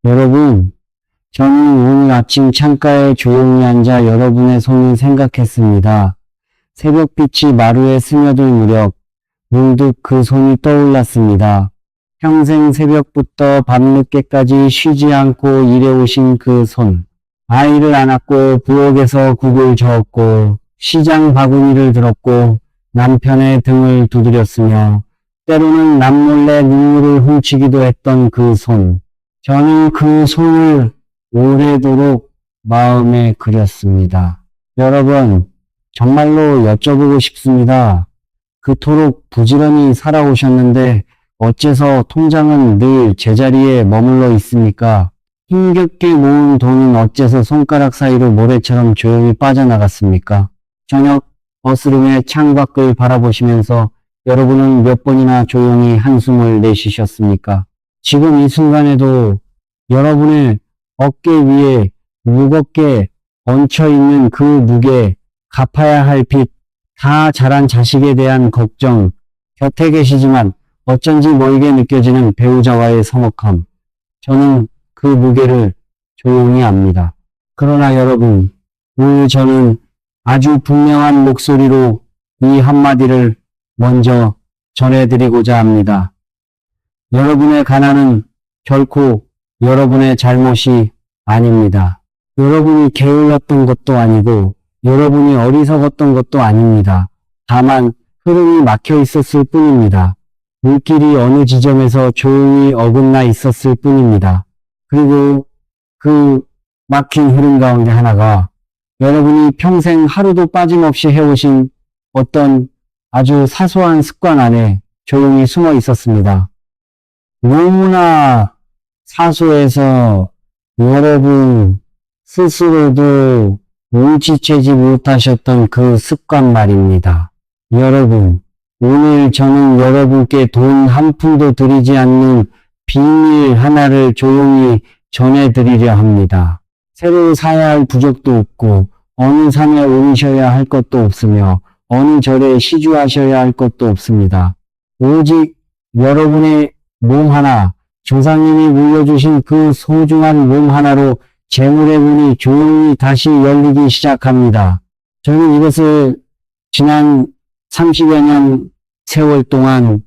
여러분, 저는 오늘 아침 창가에 조용히 앉아 여러분의 손을 생각했습니다. 새벽빛이 마루에 스며들 무렵 문득 그 손이 떠올랐습니다. 평생 새벽부터 밤늦게까지 쉬지 않고 일해오신 그 손. 아이를 안았고 부엌에서 국을 저었고 시장 바구니를 들었고 남편의 등을 두드렸으며 때로는 남몰래 눈물을 훔치기도 했던 그 손. 저는 그 손을 오래도록 마음에 그렸습니다. 여러분, 정말로 여쭤보고 싶습니다. 그토록 부지런히 살아오셨는데 어째서 통장은 늘 제자리에 머물러 있습니까? 힘겹게 모은 돈은 어째서 손가락 사이로 모래처럼 조용히 빠져나갔습니까? 저녁 버스룸의 창밖을 바라보시면서 여러분은 몇 번이나 조용히 한숨을 내쉬셨습니까? 지금 이 순간에도 여러분의 어깨 위에 무겁게 얹혀있는 그 무게, 갚아야 할 빚, 다 자란 자식에 대한 걱정, 곁에 계시지만 어쩐지 멀게 느껴지는 배우자와의 서먹함. 저는 그 무게를 조용히 압니다. 그러나 여러분, 오늘 저는 아주 분명한 목소리로 이 한마디를 먼저 전해드리고자 합니다. 여러분의 가난은 결코 여러분의 잘못이 아닙니다. 여러분이 게을렀던 것도 아니고 여러분이 어리석었던 것도 아닙니다. 다만 흐름이 막혀 있었을 뿐입니다. 물길이 어느 지점에서 조용히 어긋나 있었을 뿐입니다. 그리고 그 막힌 흐름 가운데 하나가 여러분이 평생 하루도 빠짐없이 해오신 어떤 아주 사소한 습관 안에 조용히 숨어 있었습니다. 너무나 사소해서 여러분 스스로도 눈치채지 못하셨던 그 습관 말입니다. 여러분, 오늘 저는 여러분께 돈 한 푼도 드리지 않는 비밀 하나를 조용히 전해드리려 합니다. 새로 사야 할 부적도 없고 어느 산에 오르셔야 할 것도 없으며 어느 절에 시주하셔야 할 것도 없습니다. 오직 여러분의 몸 하나, 조상님이 물려주신 그 소중한 몸 하나로 재물의 문이 조용히 다시 열리기 시작합니다. 저는 이것을 지난 30여 년 세월 동안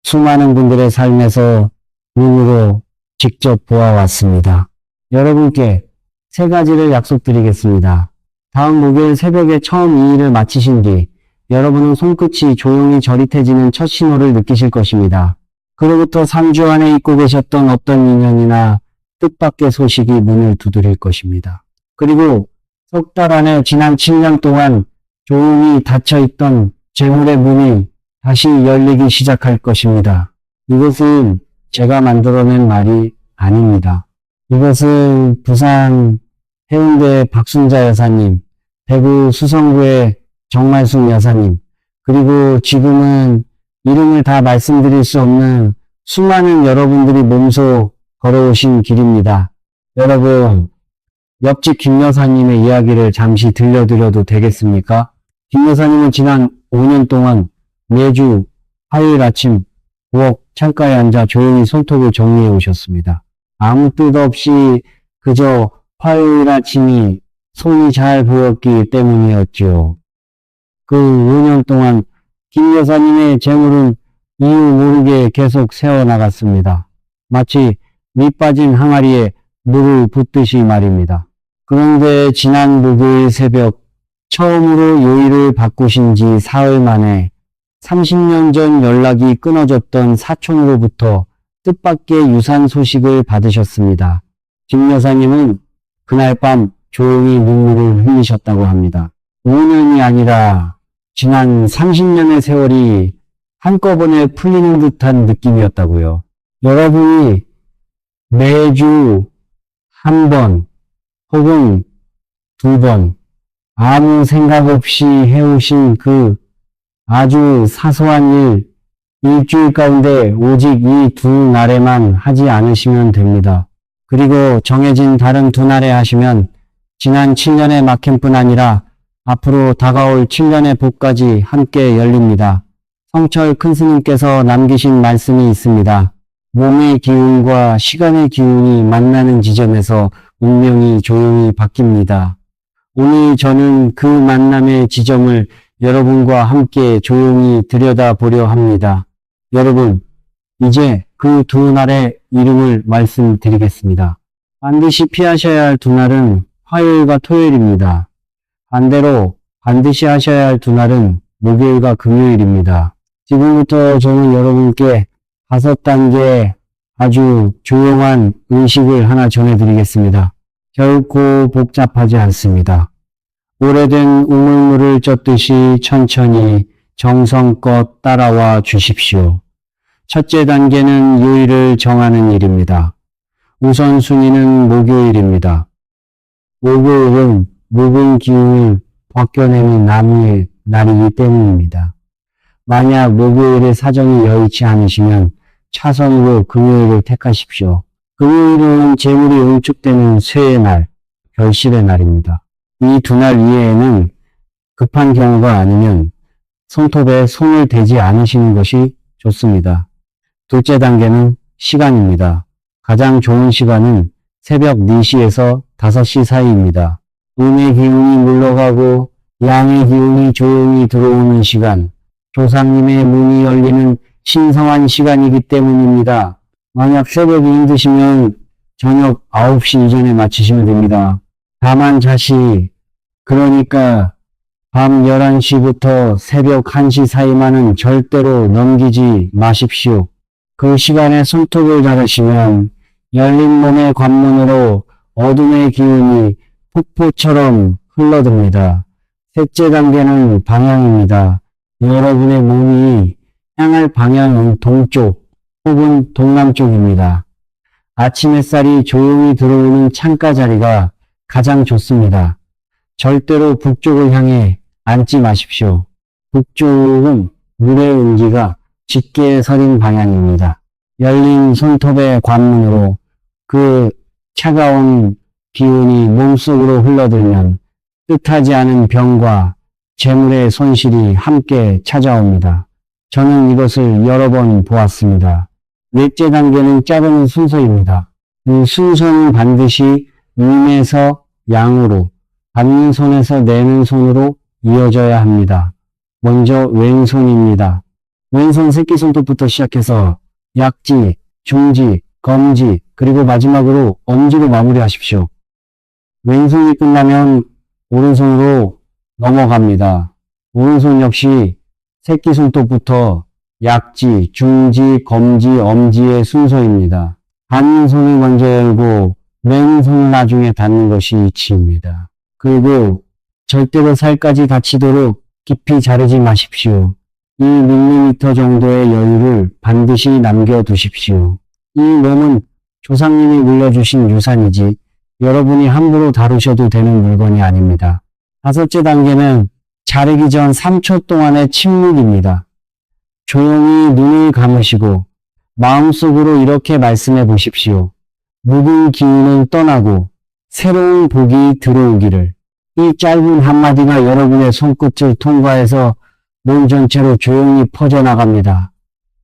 수많은 분들의 삶에서 눈으로 직접 보아왔습니다. 여러분께 세 가지를 약속드리겠습니다. 다음 목요일 새벽에 처음 이 일을 마치신 뒤 여러분은 손끝이 조용히 저릿해지는 첫 신호를 느끼실 것입니다. 그로부터 3주 안에 잊고 계셨던 어떤 인연이나 뜻밖의 소식이 문을 두드릴 것입니다. 그리고 석 달 안에 지난 7년 동안 조용히 닫혀있던 재물의 문이 다시 열리기 시작할 것입니다. 이것은 제가 만들어낸 말이 아닙니다. 이것은 부산 해운대 박순자 여사님, 대구 수성구의 정말숙 여사님, 그리고 지금은 이름을 다 말씀드릴 수 없는 수많은 여러분들이 몸소 걸어오신 길입니다. 여러분, 옆집 김 여사님의 이야기를 잠시 들려드려도 되겠습니까? 김 여사님은 지난 5년 동안 매주 화요일 아침 부엌 창가에 앉아 조용히 손톱을 정리해 오셨습니다. 아무 뜻 없이 그저 화요일 아침이 손이 잘 보였기 때문이었죠. 그 5년 동안 김 여사님의 재물은 이유 모르게 계속 새어나갔습니다. 마치 밑빠진 항아리에 물을 붓듯이 말입니다. 그런데 지난 목요일 새벽 처음으로 요일을 바꾸신 지 사흘 만에 30년 전 연락이 끊어졌던 사촌으로부터 뜻밖의 유산 소식을 받으셨습니다. 김 여사님은 그날 밤 조용히 눈물을 흘리셨다고 합니다. 5년이 아니라 지난 30년의 세월이 한꺼번에 풀리는 듯한 느낌이었다고요. 여러분이 매주 한 번 혹은 두 번 아무 생각 없이 해오신 그 아주 사소한 일, 일주일 가운데 오직 이 두 날에만 하지 않으시면 됩니다. 그리고 정해진 다른 두 날에 하시면 지난 7년의 막힘뿐 아니라 앞으로 다가올 7년의 복까지 함께 열립니다. 성철 큰스님께서 남기신 말씀이 있습니다. 몸의 기운과 시간의 기운이 만나는 지점에서 운명이 조용히 바뀝니다. 오늘 저는 그 만남의 지점을 여러분과 함께 조용히 들여다보려 합니다. 여러분, 이제 그 두 날의 이름을 말씀드리겠습니다. 반드시 피하셔야 할 두 날은 화요일과 토요일입니다. 반대로 반드시 하셔야 할 두 날은 목요일과 금요일입니다. 지금부터 저는 여러분께 5단계 아주 조용한 의식을 하나 전해드리겠습니다. 결코 복잡하지 않습니다. 오래된 우물물을 젓듯이 천천히 정성껏 따라와 주십시오. 첫째 단계는 요일을 정하는 일입니다. 우선순위는 목요일입니다. 목요일은 묵은 기운을 벗겨내는 나무의 날이기 때문입니다. 만약 목요일에 사정이 여의치 않으시면 차선으로 금요일을 택하십시오. 금요일은 재물이 응축되는 쇠의 날, 결실의 날입니다. 이 두 날 이외에는 급한 경우가 아니면 손톱에 손을 대지 않으시는 것이 좋습니다. 둘째 단계는 시간입니다. 가장 좋은 시간은 새벽 4시에서 5시 사이입니다. 음의 기운이 물러가고 양의 기운이 조용히 들어오는 시간, 조상님의 문이 열리는 신성한 시간이기 때문입니다. 만약 새벽이 힘드시면 저녁 9시 이전에 마치시면 됩니다. 다만 자시, 그러니까 밤 11시부터 새벽 1시 사이만은 절대로 넘기지 마십시오. 그 시간에 손톱을 자르시면 열린 몸의 관문으로 어둠의 기운이 폭포처럼 흘러듭니다. 셋째 단계는 방향입니다. 여러분의 몸이 향할 방향은 동쪽 혹은 동남쪽입니다. 아침 햇살이 조용히 들어오는 창가 자리가 가장 좋습니다. 절대로 북쪽을 향해 앉지 마십시오. 북쪽은 물의 온기가 짙게 서린 방향입니다. 열린 손톱의 관문으로 그 차가운 기운이 몸속으로 흘러들면 뜻하지 않은 병과 재물의 손실이 함께 찾아옵니다. 저는 이것을 여러 번 보았습니다. 넷째 단계는 자르는 순서입니다. 이 순서는 반드시 음에서 양으로, 받는 손에서 내는 손으로 이어져야 합니다. 먼저 왼손입니다. 왼손 새끼손톱부터 시작해서 약지, 중지, 검지, 그리고 마지막으로 엄지로 마무리하십시오. 왼손이 끝나면 오른손으로 넘어갑니다. 오른손 역시 새끼손톱부터 약지, 중지, 검지, 엄지의 순서입니다. 닿는 손을 먼저 열고 왼손을 나중에 닿는 것이 이치입니다. 그리고 절대로 살까지 닿치도록 깊이 자르지 마십시오. 1mm 정도의 여유를 반드시 남겨두십시오. 이 몸은 조상님이 물려주신 유산이지 여러분이 함부로 다루셔도 되는 물건이 아닙니다. 5째 단계는 자르기 전 3초 동안의 침묵입니다. 조용히 눈을 감으시고 마음속으로 이렇게 말씀해 보십시오. 묵은 기운은 떠나고 새로운 복이 들어오기를. 이 짧은 한마디가 여러분의 손끝을 통과해서 몸 전체로 조용히 퍼져나갑니다.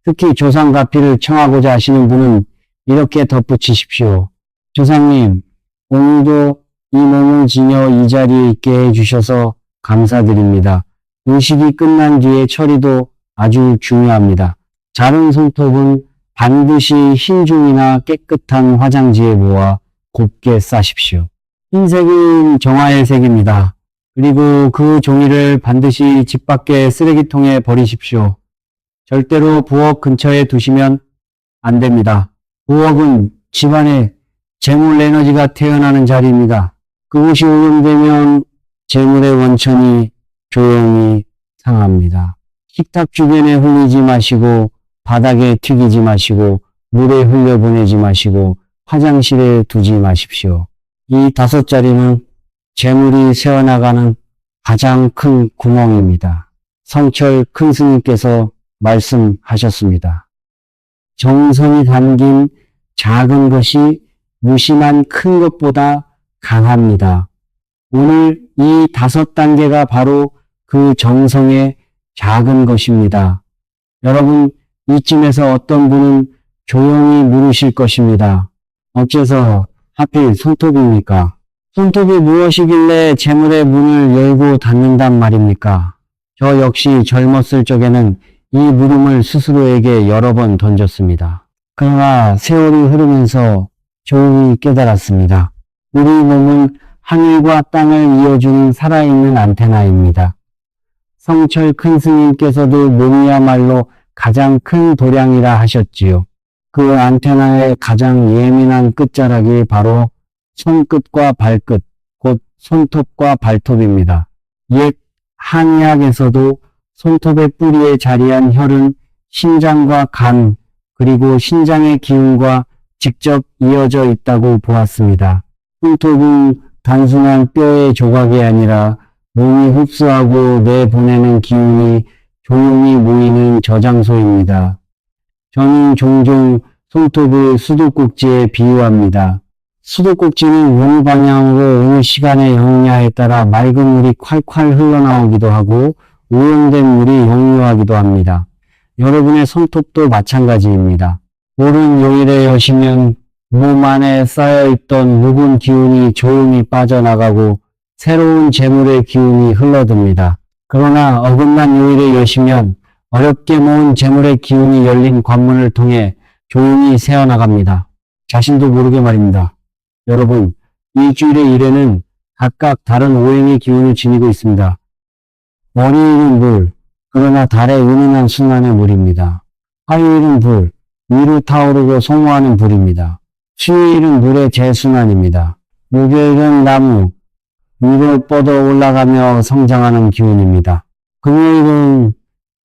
특히 조상가피를 청하고자 하시는 분은 이렇게 덧붙이십시오. 조상님, 오늘도 이 몸을 지녀 이 자리에 있게 해주셔서 감사드립니다. 의식이 끝난 뒤의 처리도 아주 중요합니다. 자른 손톱은 반드시 흰종이나 깨끗한 화장지에 모아 곱게 싸십시오. 흰색은 정화의 색입니다. 그리고 그 종이를 반드시 집 밖의 쓰레기통에 버리십시오. 절대로 부엌 근처에 두시면 안 됩니다. 부엌은 집안에 재물 에너지가 태어나는 자리입니다. 그곳이 오염되면 재물의 원천이 조용히 상합니다. 식탁 주변에 흘리지 마시고 바닥에 튀기지 마시고 물에 흘려보내지 마시고 화장실에 두지 마십시오. 이 5자리는 재물이 새어나가는 가장 큰 구멍입니다. 성철 큰 스님께서 말씀하셨습니다. 정성이 담긴 작은 것이 무심한 큰 것보다 강합니다. 오늘 이 5단계가 바로 그 정성의 작은 것입니다. 여러분, 이쯤에서 어떤 분은 조용히 물으실 것입니다. 어째서 하필 손톱입니까? 손톱이 무엇이길래 재물의 문을 열고 닫는단 말입니까? 저 역시 젊었을 적에는 이 물음을 스스로에게 여러 번 던졌습니다. 그러나 세월이 흐르면서 조용히 깨달았습니다. 우리 몸은 하늘과 땅을 이어주는 살아있는 안테나입니다. 성철 큰 스님께서도 몸이야말로 가장 큰 도량이라 하셨지요. 그 안테나의 가장 예민한 끝자락이 바로 손끝과 발끝, 곧 손톱과 발톱입니다. 옛 한의학에서도 손톱의 뿌리에 자리한 혈은 신장과 간, 그리고 신장의 기운과 직접 이어져 있다고 보았습니다. 손톱은 단순한 뼈의 조각이 아니라 몸이 흡수하고 내보내는 기운이 조용히 모이는 저장소입니다. 저는 종종 손톱을 수도꼭지에 비유합니다. 수도꼭지는 어느 방향으로 어느 시간에 흐르냐에 따라 맑은 물이 콸콸 흘러나오기도 하고 오염된 물이 역류하기도 합니다. 여러분의 손톱도 마찬가지입니다. 오른 요일에 여시면 몸 안에 쌓여있던 묵은 기운이 조용히 빠져나가고 새로운 재물의 기운이 흘러듭니다. 그러나 어긋난 요일에 여시면 어렵게 모은 재물의 기운이 열린 관문을 통해 조용히 새어나갑니다. 자신도 모르게 말입니다. 여러분, 일주일의 일에는 각각 다른 오행의 기운을 지니고 있습니다. 월요일은 물, 그러나 달의 은은한 순환의 물입니다. 화요일은 불, 위로 타오르고 송호하는 불입니다. 수요일은 물의 재순환입니다. 목요일은 나무, 위로 뻗어 올라가며 성장하는 기운입니다. 금요일은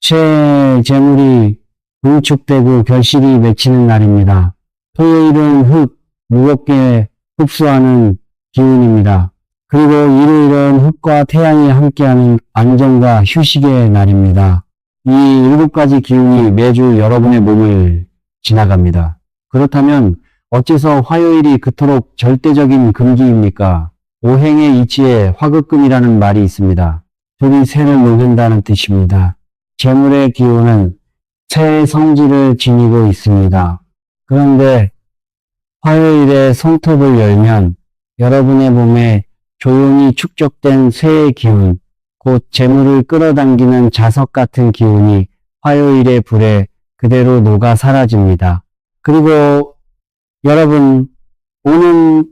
재물이 응축되고 결실이 맺히는 날입니다. 토요일은 흙, 무겁게 흡수하는 기운입니다. 그리고 일요일은 흙과 태양이 함께하는 안정과 휴식의 날입니다. 이 7가지 기운이 매주 여러분의 몸을 지나갑니다. 그렇다면 어째서 화요일이 그토록 절대적인 금기입니까? 오행의 이치에 화극금이라는 말이 있습니다. 둘이 새를 녹인다는 뜻입니다. 재물의 기운은 새의 성질을 지니고 있습니다. 그런데 화요일에 손톱을 열면 여러분의 몸에 조용히 축적된 쇠의 기운, 곧 재물을 끌어당기는 자석 같은 기운이 화요일의 불에 그대로 녹아 사라집니다. 그리고 여러분, 오는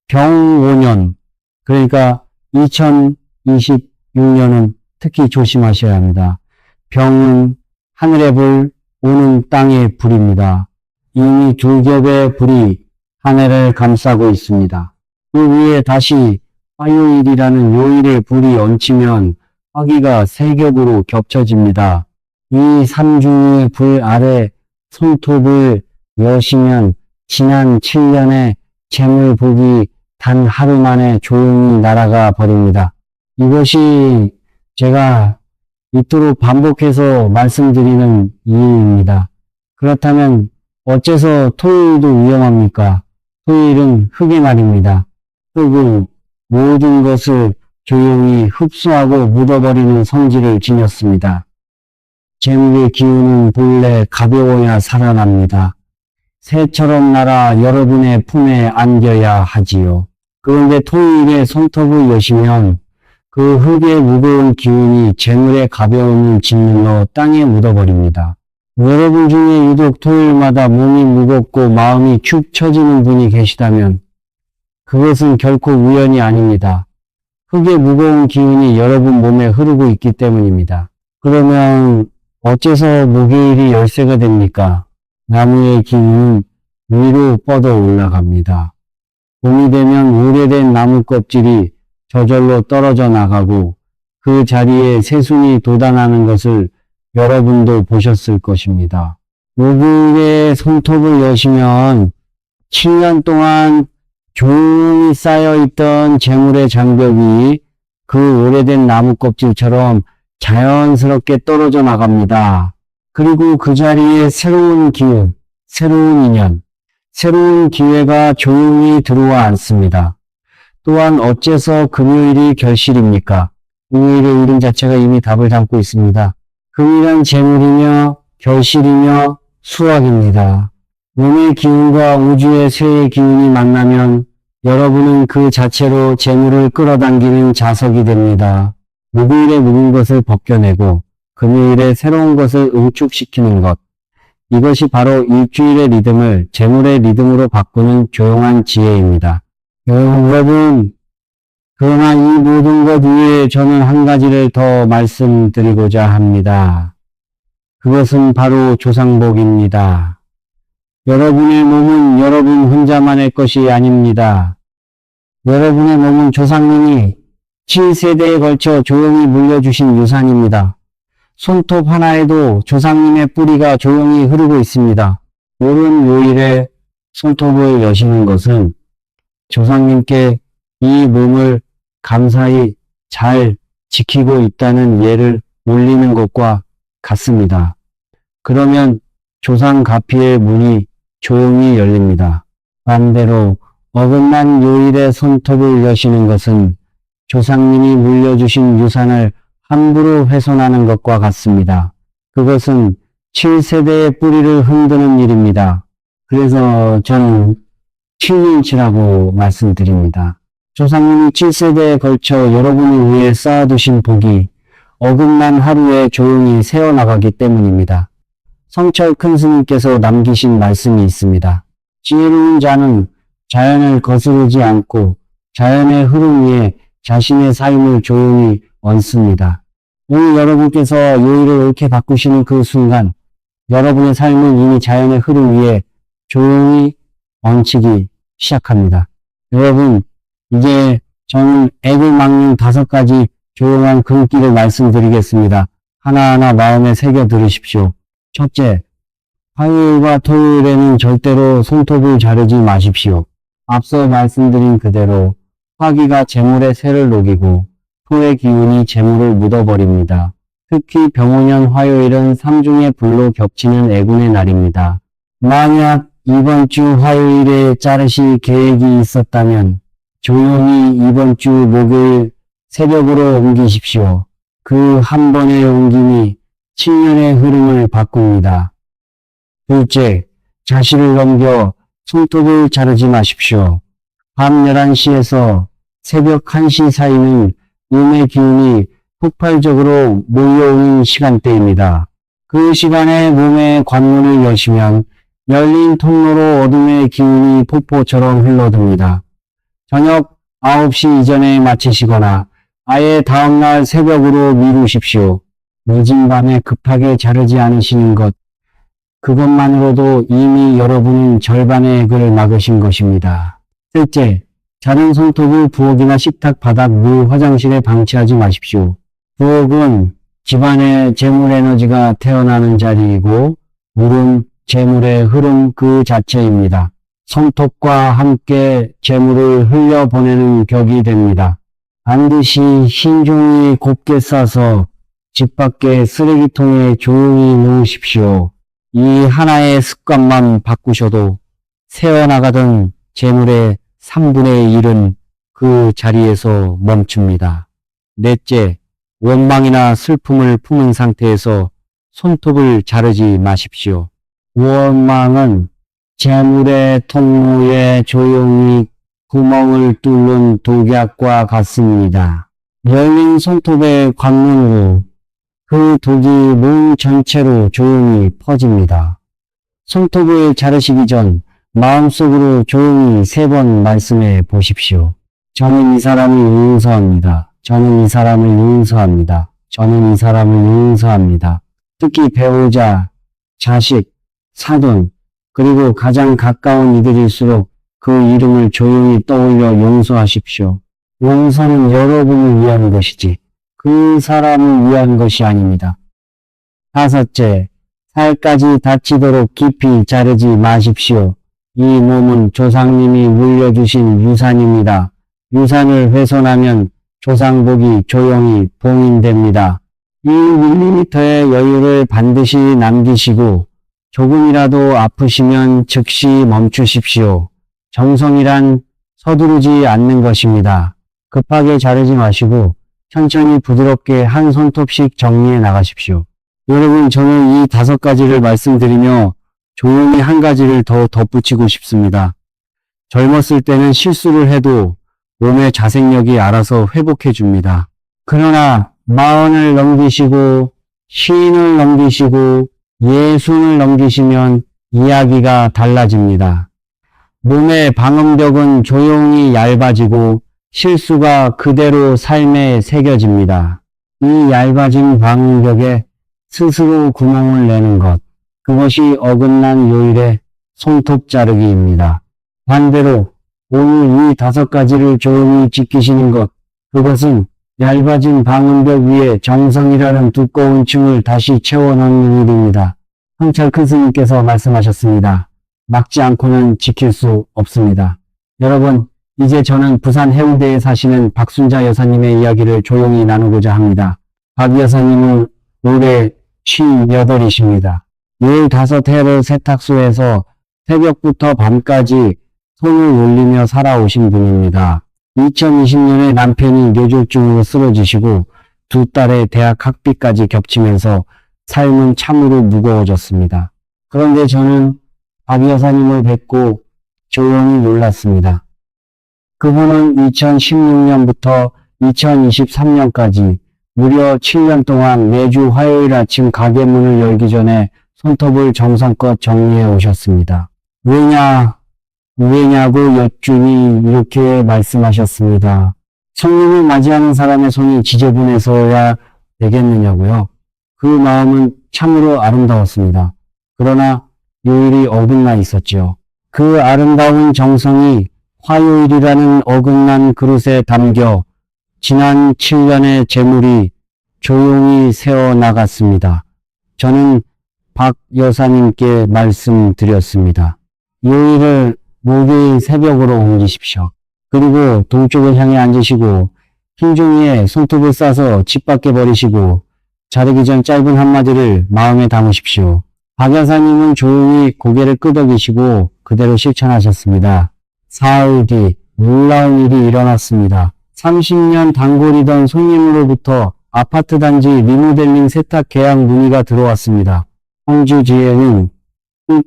병5년, 그러니까 2026년은 특히 조심하셔야 합니다. 병은 하늘의 불, 오는 땅의 불입니다. 이미 두 겹의 불이 하늘을 감싸고 있습니다. 그 위에 다시 화요일이라는 요일의 불이 얹히면 화기가 세 겹으로 겹쳐집니다. 이 삼중의 불 아래 손톱을 여시면 지난 7년의 재물복이 단 하루 만에 조용히 날아가 버립니다. 이것이 제가 이토록 반복해서 말씀드리는 이유입니다. 그렇다면 어째서 토요일도 위험합니까? 토요일은 흙의 날입니다. 흙은 모든 것을 조용히 흡수하고 묻어버리는 성질을 지녔습니다. 재물의 기운은 본래 가벼워야 살아납니다. 새처럼 날아 여러분의 품에 안겨야 하지요. 그런데 토요일에 손톱을 여시면 그 흙의 무거운 기운이 재물의 가벼움을 짓눌러 땅에 묻어버립니다. 여러분 중에 유독 토요일마다 몸이 무겁고 마음이 축 처지는 분이 계시다면 그것은 결코 우연이 아닙니다. 흙의 무거운 기운이 여러분 몸에 흐르고 있기 때문입니다. 그러면 어째서 목요일이 열쇠가 됩니까? 나무의 기운은 위로 뻗어 올라갑니다. 봄이 되면 오래된 나무 껍질이 저절로 떨어져 나가고 그 자리에 새순이 돋아나는 것을 여러분도 보셨을 것입니다. 목요일에 손톱을 여시면 7년 동안 조용히 쌓여있던 재물의 장벽이 그 오래된 나무 껍질처럼 자연스럽게 떨어져 나갑니다. 그리고 그 자리에 새로운 기운, 새로운 인연, 새로운 기회가 조용히 들어와 앉습니다. 또한 어째서 금요일이 결실입니까? 금요일의 이름 자체가 이미 답을 담고 있습니다. 금이란 재물이며 결실이며 수확입니다. 몸의 기운과 우주의 쇠의 기운이 만나면 여러분은 그 자체로 재물을 끌어당기는 자석이 됩니다. 목요일에 묵은 것을 벗겨내고 금요일에 새로운 것을 응축시키는 것. 이것이 바로 일주일의 리듬을 재물의 리듬으로 바꾸는 조용한 지혜입니다. 여러분, 그러나 이 모든 것 위에 저는 한 가지를 더 말씀드리고자 합니다. 그것은 바로 조상복입니다. 여러분의 몸은 여러분 혼자만의 것이 아닙니다. 여러분의 몸은 조상님이 7세대에 걸쳐 조용히 물려주신 유산입니다. 손톱 하나에도 조상님의 뿌리가 조용히 흐르고 있습니다. 오른 요일에 손톱을 여시는 것은 조상님께 이 몸을 감사히 잘 지키고 있다는 예를 올리는 것과 같습니다. 그러면 조상가피의 문이 조용히 열립니다. 반대로 어긋난 요일에 손톱을 여시는 것은 조상님이 물려주신 유산을 함부로 훼손하는 것과 같습니다. 그것은 7세대의 뿌리를 흔드는 일입니다. 그래서 저는 7인치라고 말씀드립니다. 조상님이 7세대에 걸쳐 여러분을 위해 쌓아두신 복이 어긋난 하루에 조용히 새어나가기 때문입니다. 성철 큰 스님께서 남기신 말씀이 있습니다. 지혜로운 자는 자연을 거스르지 않고 자연의 흐름 위에 자신의 삶을 조용히 얹습니다. 오늘 여러분께서 요일을 옳게 바꾸시는 그 순간 여러분의 삶은 이미 자연의 흐름 위에 조용히 얹히기 시작합니다. 여러분, 이제 저는 액을 막는 5가지 조용한 금기를 말씀드리겠습니다. 하나하나 마음에 새겨 들으십시오. 첫째, 화요일과 토요일에는 절대로 손톱을 자르지 마십시오. 앞서 말씀드린 그대로 화기가 재물의 새를 녹이고 토의 기운이 재물을 묻어버립니다. 특히 병오년 화요일은 삼중의 불로 겹치는 애군의 날입니다. 만약 이번 주 화요일에 자르실 계획이 있었다면 조용히 이번 주 목요일 새벽으로 옮기십시오. 그 한 번의 옮김이 7년의 흐름을 바꿉니다. 둘째, 자신을 넘겨 손톱을 자르지 마십시오. 밤 11시에서 새벽 1시 사이는 음의 기운이 폭발적으로 몰려오는 시간대입니다. 그 시간에 몸의 관문을 여시면 열린 통로로 어둠의 기운이 폭포처럼 흘러듭니다. 저녁 9시 이전에 마치시거나 아예 다음날 새벽으로 미루십시오. 늦은 밤에 급하게 자르지 않으시는 것, 그것만으로도 이미 여러분은 절반의 액을 막으신 것입니다. 셋째, 자른 손톱을 부엌이나 식탁, 바닥, 물, 화장실에 방치하지 마십시오. 부엌은 집안의 재물 에너지가 태어나는 자리이고 물은 재물의 흐름 그 자체입니다. 손톱과 함께 재물을 흘려보내는 격이 됩니다. 반드시 신중히 곱게 싸서 집 밖의 쓰레기통에 조용히 놓으십시오. 이 하나의 습관만 바꾸셔도 새어나가던 재물의 3분의 1은 그 자리에서 멈춥니다. 넷째, 원망이나 슬픔을 품은 상태에서 손톱을 자르지 마십시오. 원망은 재물의 통로에 조용히 구멍을 뚫는 독약과 같습니다. 열린 손톱의 관문으로 그 독이 몸 전체로 조용히 퍼집니다. 손톱을 자르시기 전 마음속으로 조용히 3번 말씀해 보십시오. 저는 이 사람을 용서합니다. 저는 이 사람을 용서합니다. 저는 이 사람을 용서합니다. 특히 배우자, 자식, 사돈, 그리고 가장 가까운 이들일수록 그 이름을 조용히 떠올려 용서하십시오. 용서는 여러분을 위한 것이지 그 사람을 위한 것이 아닙니다. 다섯째, 살까지 다치도록 깊이 자르지 마십시오. 이 몸은 조상님이 물려주신 유산입니다. 유산을 훼손하면 조상복이 조용히 봉인됩니다. 1mm의 여유를 반드시 남기시고 조금이라도 아프시면 즉시 멈추십시오. 정성이란 서두르지 않는 것입니다. 급하게 자르지 마시고 천천히 부드럽게 한 손톱씩 정리해 나가십시오. 여러분, 저는 이 5가지를 말씀드리며 조용히 한 가지를 더 덧붙이고 싶습니다. 젊었을 때는 실수를 해도 몸의 자생력이 알아서 회복해 줍니다. 그러나 마흔을 넘기시고 쉰을 넘기시고 예순을 넘기시면 이야기가 달라집니다. 몸의 방음벽은 조용히 얇아지고 실수가 그대로 삶에 새겨집니다. 이 얇아진 방음벽에 스스로 구멍을 내는 것, 그것이 어긋난 요일의 손톱 자르기입니다. 반대로 오늘 이 5가지를 조용히 지키시는 것, 그것은 얇아진 방음벽 위에 정성이라는 두꺼운 층을 다시 채워넣는 일입니다. 성찰 큰 스님께서 말씀하셨습니다. 막지 않고는 지킬 수 없습니다. 여러분, 이제 저는 부산 해운대에 사시는 박순자 여사님의 이야기를 조용히 나누고자 합니다. 박 여사님은 올해 58이십니다. 15해를 세탁소에서 새벽부터 밤까지 손을 올리며 살아오신 분입니다. 2020년에 남편이 뇌졸중으로 쓰러지시고 2딸의 대학 학비까지 겹치면서 삶은 참으로 무거워졌습니다. 그런데 저는 박 여사님을 뵙고 조용히 놀랐습니다. 그분은 2016년부터 2023년까지 무려 7년 동안 매주 화요일 아침 가게 문을 열기 전에 손톱을 정성껏 정리해 오셨습니다. 왜냐고 여쭈니 이렇게 말씀하셨습니다. 손님을 맞이하는 사람의 손이 지저분해서야 되겠느냐고요. 그 마음은 참으로 아름다웠습니다. 그러나 요일이 어긋나 있었죠. 그 아름다운 정성이 화요일이라는 어긋난 그릇에 담겨 지난 7년의 재물이 조용히 새어나갔습니다. 저는 박 여사님께 말씀드렸습니다. 요일을 목요일 새벽으로 옮기십시오. 그리고 동쪽을 향해 앉으시고 흰 종이에 손톱을 싸서 집 밖에 버리시고 자르기 전 짧은 한마디를 마음에 담으십시오. 박 여사님은 조용히 고개를 끄덕이시고 그대로 실천하셨습니다. 사흘 뒤 놀라운 일이 일어났습니다. 30년 단골이던 손님으로부터 아파트 단지 리모델링 세탁 계약 문의가 들어왔습니다. 홍주지에는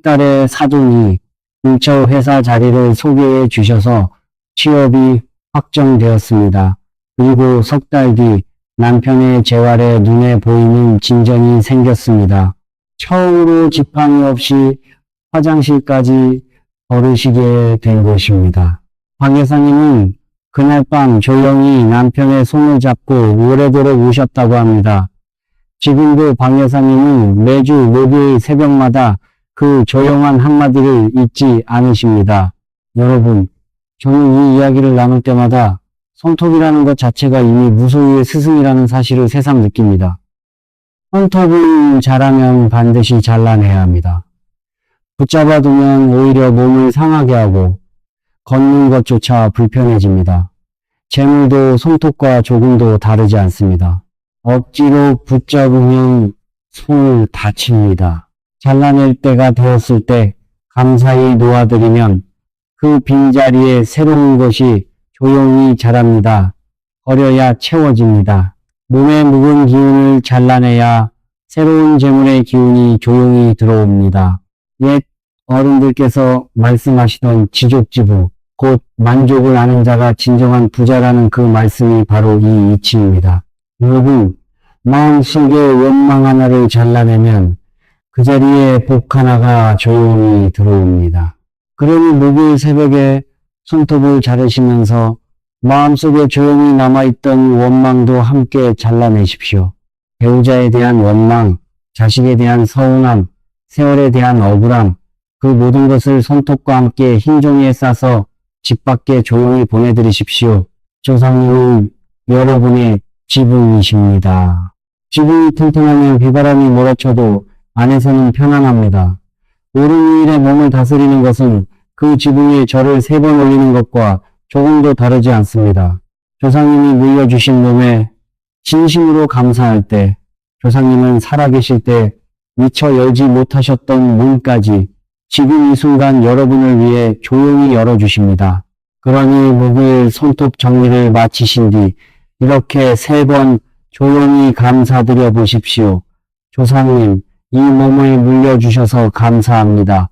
딸의 사돈이 근처 회사 자리를 소개해 주셔서 취업이 확정되었습니다. 그리고 석 달 뒤 남편의 재활에 눈에 보이는 진전이 생겼습니다. 처음으로 지팡이 없이 화장실까지 걸으시게 된 것입니다. 박 여사님은 그날 밤 조용히 남편의 손을 잡고 오래도록 우셨다고 합니다. 지금도 박 여사님은 매주 목요일 새벽마다 그 조용한 한마디를 잊지 않으십니다. 여러분, 저는 이 이야기를 나눌 때마다 손톱이라는 것 자체가 이미 무소유의 스승이라는 사실을 새삼 느낍니다. 손톱을 잘하면 반드시 잘라내야 합니다. 붙잡아두면 오히려 몸을 상하게 하고 걷는 것조차 불편해집니다. 재물도 손톱과 조금도 다르지 않습니다. 억지로 붙잡으면 손을 다칩니다. 잘라낼 때가 되었을 때 감사히 놓아드리면 그 빈자리에 새로운 것이 조용히 자랍니다. 버려야 채워집니다. 몸에 묵은 기운을 잘라내야 새로운 재물의 기운이 조용히 들어옵니다. 옛 어른들께서 말씀하시던 지족지부, 곧 만족을 아는 자가 진정한 부자라는 그 말씀이 바로 이 이치입니다. 여러분, 마음속에 원망 하나를 잘라내면 그 자리에 복 하나가 조용히 들어옵니다. 그러니 목요일 새벽에 손톱을 자르시면서 마음속에 조용히 남아있던 원망도 함께 잘라내십시오. 배우자에 대한 원망, 자식에 대한 서운함, 세월에 대한 억울함, 그 모든 것을 손톱과 함께 흰 종이에 싸서 집 밖에 조용히 보내드리십시오. 조상님은 여러분의 지붕이십니다. 지붕이 튼튼하면 비바람이 몰아쳐도 안에서는 편안합니다. 오른 일에 몸을 다스리는 것은 그 지붕에 절을 3번 올리는 것과 조금도 다르지 않습니다. 조상님이 물려주신 몸에 진심으로 감사할 때, 조상님은 살아계실 때 미처 열지 못하셨던 문까지 지금 이 순간 여러분을 위해 조용히 열어주십니다. 그러니 목요일 손톱 정리를 마치신 뒤 이렇게 3번 조용히 감사드려 보십시오. 조상님, 이 몸을 물려주셔서 감사합니다.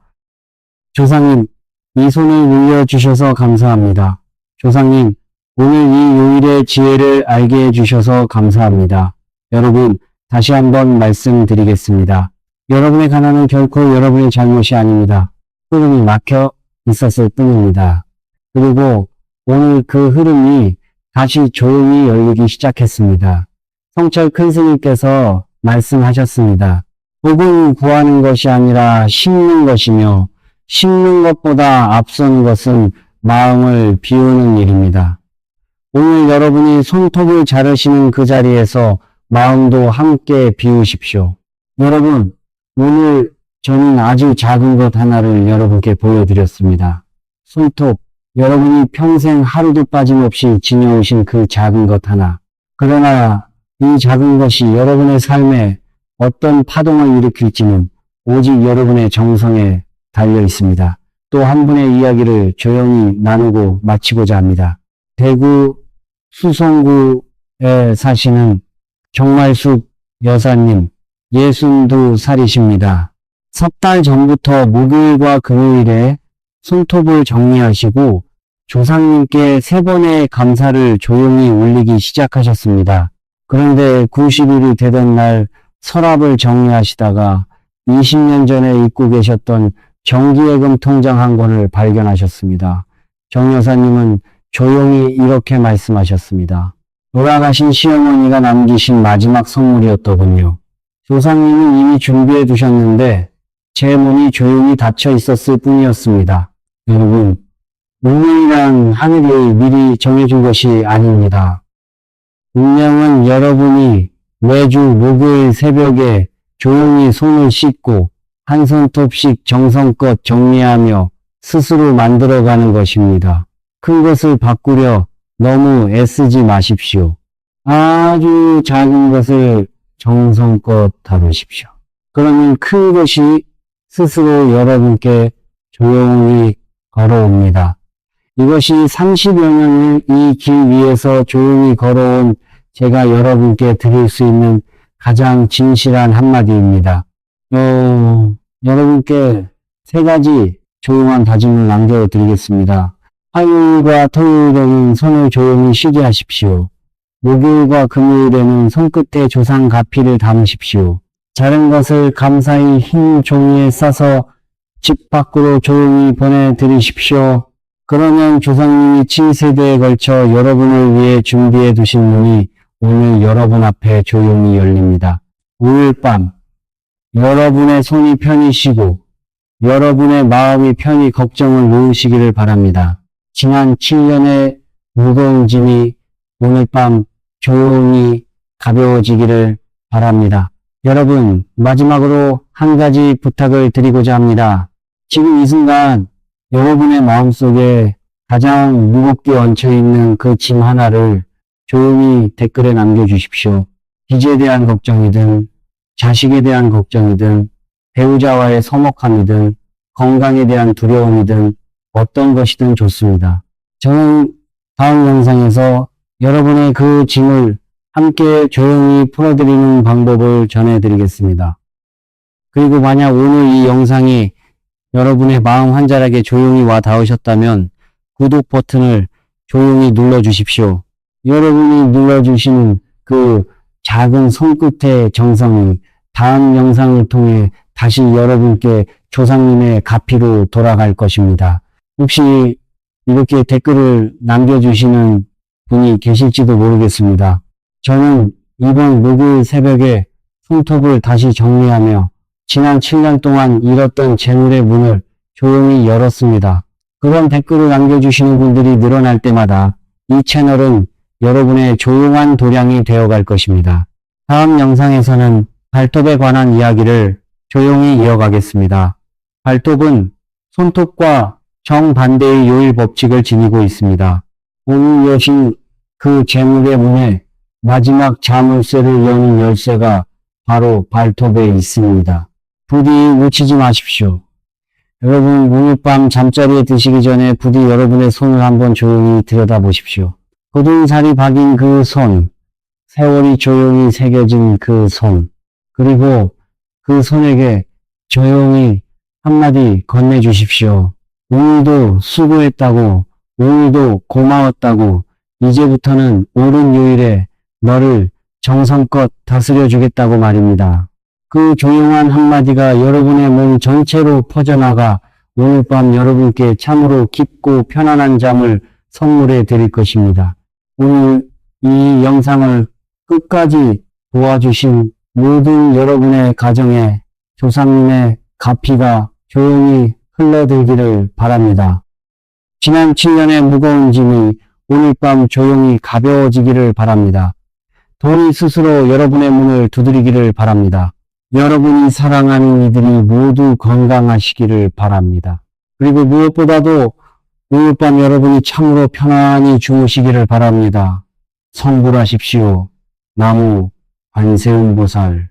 조상님, 이 손을 물려주셔서 감사합니다. 조상님, 오늘 이 요일의 지혜를 알게 해주셔서 감사합니다. 여러분, 다시 한번 말씀드리겠습니다. 여러분의 가난은 결코 여러분의 잘못이 아닙니다. 흐름이 막혀 있었을 뿐입니다. 그리고 오늘 그 흐름이 다시 조용히 열리기 시작했습니다. 성철 큰 스님께서 말씀하셨습니다. 복은 구하는 것이 아니라 심는 것이며 심는 것보다 앞서는 것은 마음을 비우는 일입니다. 오늘 여러분이 손톱을 자르시는 그 자리에서 마음도 함께 비우십시오. 여러분, 오늘 저는 아주 작은 것 하나를 여러분께 보여드렸습니다. 손톱, 여러분이 평생 하루도 빠짐없이 지녀오신 그 작은 것 하나. 그러나 이 작은 것이 여러분의 삶에 어떤 파동을 일으킬지는 오직 여러분의 정성에 달려 있습니다. 또 한 분의 이야기를 조용히 나누고 마치고자 합니다. 대구 수성구에 사시는 정말숙 여사님, 62살이십니다. 석 달 전부터 목요일과 금요일에 손톱을 정리하시고 조상님께 3번의 감사를 조용히 올리기 시작하셨습니다. 그런데 90일이 되던 날 서랍을 정리하시다가 20년 전에 잊고 계셨던 정기예금 통장 한 권을 발견하셨습니다. 정 여사님은 조용히 이렇게 말씀하셨습니다. 돌아가신 시어머니가 남기신 마지막 선물이었더군요. 조상님은 이미 준비해 두셨는데 제 문이 조용히 닫혀 있었을 뿐이었습니다. 여러분, 운명이란 하늘이 미리 정해준 것이 아닙니다. 운명은 여러분이 매주 목요일 새벽에 조용히 손을 씻고 한 손톱씩 정성껏 정리하며 스스로 만들어가는 것입니다. 큰 것을 바꾸려 너무 애쓰지 마십시오. 아주 작은 것을 정성껏 다루십시오. 그러면 큰 것이 스스로 여러분께 조용히 걸어옵니다. 이것이 30여 년을 이 길 위에서 조용히 걸어온 제가 여러분께 드릴 수 있는 가장 진실한 한마디입니다. 여러분께 3가지 조용한 다짐을 남겨드리겠습니다. 화요일과 토요일에는 손을 조용히 쉬게 하십시오. 목요일과 금요일에는 손끝에 조상 가피를 담으십시오. 자른 것을 감사히 흰 종이에 싸서 집 밖으로 조용히 보내드리십시오. 그러면 조상님이 7세대에 걸쳐 여러분을 위해 준비해 두신 문이 오늘 여러분 앞에 조용히 열립니다. 5일 밤 여러분의 손이 편히 쉬고 여러분의 마음이 편히 걱정을 놓으시기를 바랍니다. 지난 7년의 무거운 짐이 오늘 밤 조용히 가벼워지기를 바랍니다. 여러분, 마지막으로 한 가지 부탁을 드리고자 합니다. 지금 이 순간 여러분의 마음속에 가장 무겁게 얹혀있는 그 짐 하나를 조용히 댓글에 남겨주십시오. 빚에 대한 걱정이든 자식에 대한 걱정이든 배우자와의 서먹함이든 건강에 대한 두려움이든 어떤 것이든 좋습니다. 저는 다음 영상에서 여러분의 그 짐을 함께 조용히 풀어드리는 방법을 전해드리겠습니다. 그리고 만약 오늘 이 영상이 여러분의 마음 한 자락에 조용히 와 닿으셨다면 구독 버튼을 조용히 눌러주십시오. 여러분이 눌러주시는 그 작은 손끝의 정성이 다음 영상을 통해 다시 여러분께 조상님의 가피로 돌아갈 것입니다. 혹시 이렇게 댓글을 남겨주시는 분이 계실지도 모르겠습니다. 저는 이번 목요일 새벽에 손톱을 다시 정리하며 지난 7년 동안 잃었던 재물의 문을 조용히 열었습니다. 그런 댓글을 남겨주시는 분들이 늘어날 때마다 이 채널은 여러분의 조용한 도량이 되어갈 것입니다. 다음 영상에서는 발톱에 관한 이야기를 조용히 이어가겠습니다. 발톱은 손톱과 정반대의 요일 법칙을 지니고 있습니다. 오늘 여신 그 재물의 문에 마지막 자물쇠를 여는 열쇠가 바로 발톱에 있습니다. 부디 놓치지 마십시오. 여러분, 오늘 밤 잠자리에 드시기 전에 부디 여러분의 손을 한번 조용히 들여다보십시오. 굳은 살이 박인 그 손, 세월이 조용히 새겨진 그 손, 그리고 그 손에게 조용히 한마디 건네주십시오. 오늘도 수고했다고, 오늘도 고마웠다고, 이제부터는 옳은 요일에 너를 정성껏 다스려주겠다고 말입니다. 그 조용한 한마디가 여러분의 몸 전체로 퍼져나가 오늘 밤 여러분께 참으로 깊고 편안한 잠을 선물해 드릴 것입니다. 오늘 이 영상을 끝까지 도와주신 모든 여러분의 가정에 조상님의 가피가 조용히 흘러들기를 바랍니다. 지난 7년의 무거운 짐이 오늘 밤 조용히 가벼워지기를 바랍니다. 돈이 스스로 여러분의 문을 두드리기를 바랍니다. 여러분이 사랑하는 이들이 모두 건강하시기를 바랍니다. 그리고 무엇보다도 오늘 밤 여러분이 참으로 편안히 주무시기를 바랍니다. 성불하십시오. 나무 관세음보살.